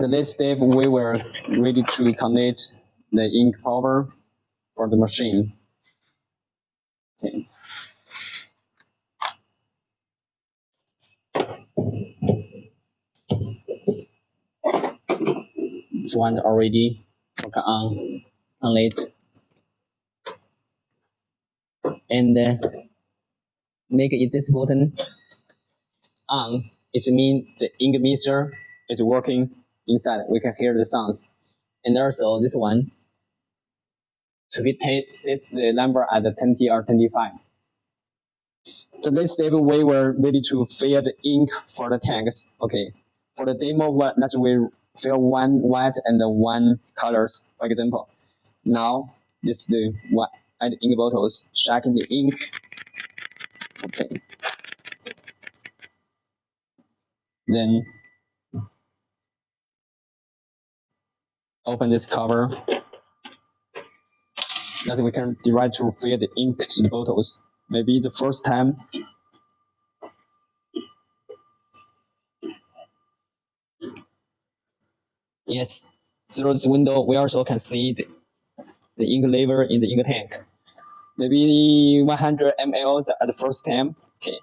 The next step, we were ready to connect the ink power for the machine. Okay. This one already work on it, and make it this button on. It means the ink mixer is working inside. We can hear the sounds, and also this one to be sets the number at the 20 or 25. So this step we were ready to fill the ink for the tanks. Okay, for the demo, let's we fill one white and one colors, for example. Now let's do what add ink bottles, checking the ink. Okay. Then open this cover. That we can direct to fill the ink to the bottles. Maybe the first time. Yes, through this window, we also can see the ink level in the ink tank. Maybe 100 ml at the first time. Okay,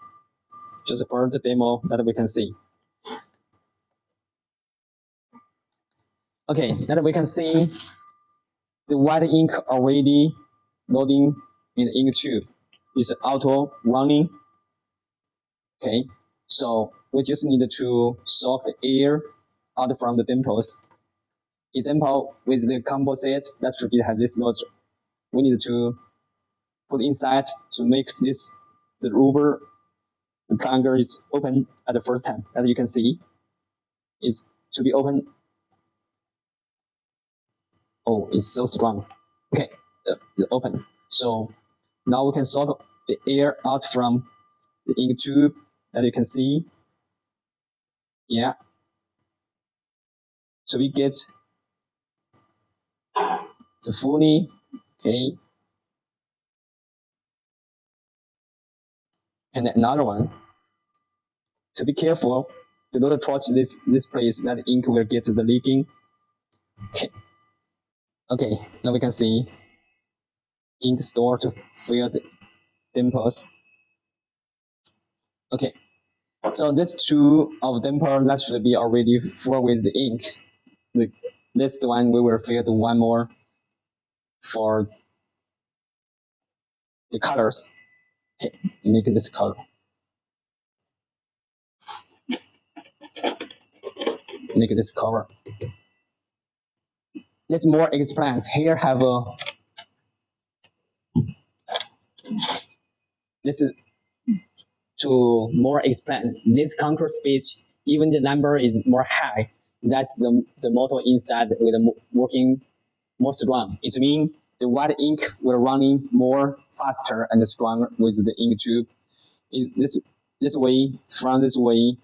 just for the demo that we can see. Okay, that we can see the white ink already loading in the ink tube. It's auto running. Okay, so we just need to suck the air out from the dimples. Example, with the composite, that should be have this nozzle. We need to put inside to make this the rubber, the plunger is open at the first time. As you can see, is to be open. Oh, it's so strong. Okay, open. So now we can suck the air out from the ink tube that you can see. Yeah. So we get the fully, okay. And another one. So be careful. Do not touch this place that ink will get the leaking. Okay. Okay, now we can see ink store to fill the dimples. Okay, so that's two of dimple that should be already full with the ink. The next one we will fill one more for the colors. Okay, make this color. Make this color. Let's more explain. Here have a this is to more explain this control speech. Even the number is more high. That's the motor inside with the working more strong. It means the white ink will running more faster and stronger with the ink tube. This way, from this way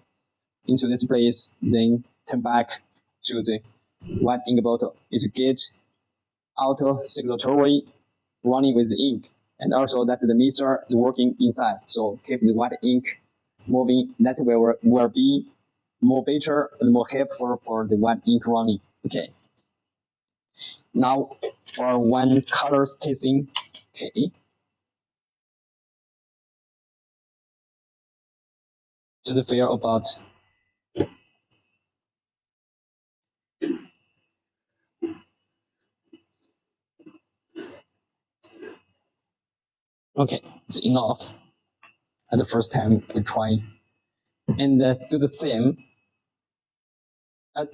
into this place, then turn back to the white ink bottle. It get auto circulatory running with the ink, and also that the mixer is working inside. So keep the white ink moving. That will be more better and more helpful for the white ink running. Okay. Now for one colors testing. Okay. Just feel about okay, it's enough. At the first time we try and do the same.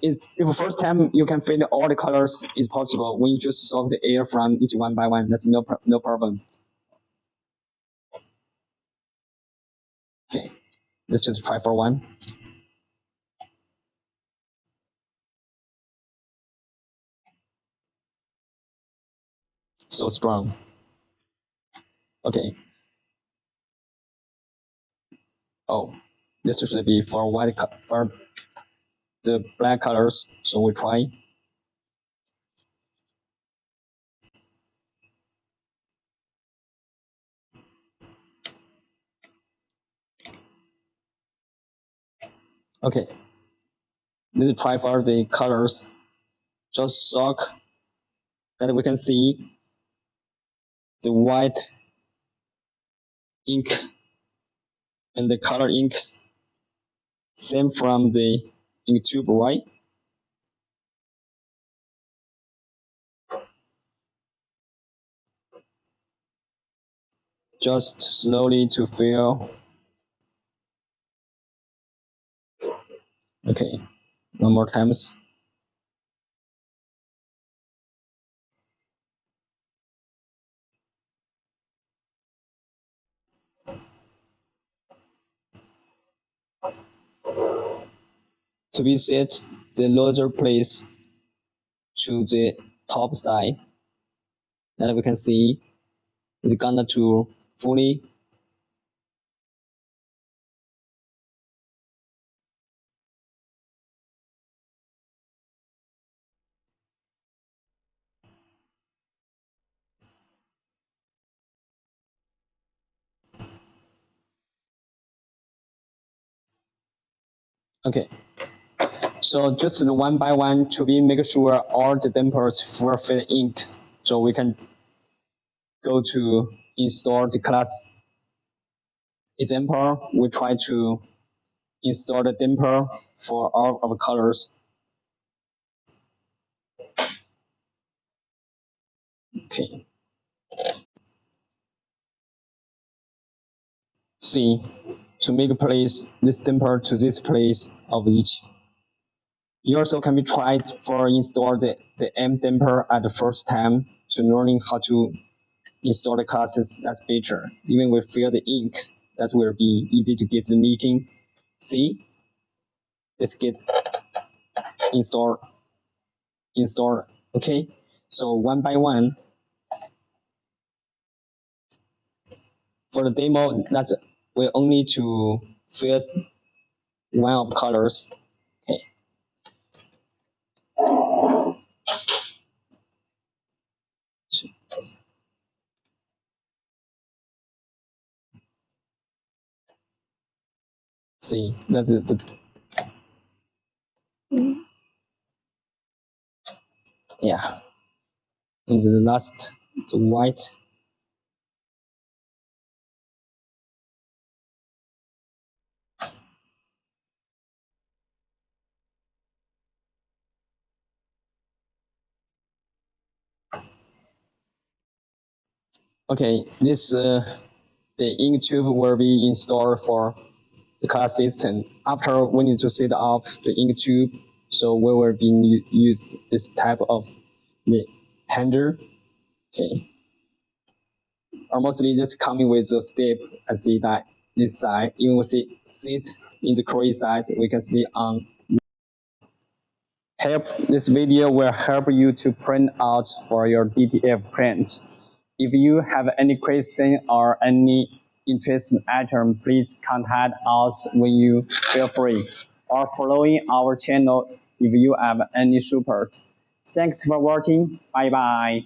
If first time you can fill all the colors is possible when you just suck the air from each one by one. That's no problem. Okay, let's just try for one. So strong. Okay. Oh, this should be for white for the black colors. So we try. Okay. Let's try for the colors. Just soak that we can see the white ink and the color inks same from the ink tube, right? Just slowly to fill. Okay, one more times. To be set the loader place to the top side, and we can see it's gonna to fully okay. So just one by one to be make sure all the dampers will fit inks. So we can go to install the class example. We try to install the damper for all of the colors. Okay. C. To make place this damper to this place of each. You also can be tried for install the M damper at the first time to learning how to install the classes. That's better. Even we fill the inks, that will be easy to get the leaking. See, let's get install. Okay, so one by one. For the demo, that we only to fill one of colors. Okay. See, that's yeah. And the last, the white. Okay, this the ink tube will be installed for the class system. After we need to set up the ink tube, so we will be use this type of the handle. Okay, or mostly just coming with the step. I see that this side, you will see sit in the correct side. We can see on. This video will help you to print out for your DTF print. If you have any question or any interesting item, please contact us when you feel free, or following our channel if you have any support. Thanks for watching. Bye bye.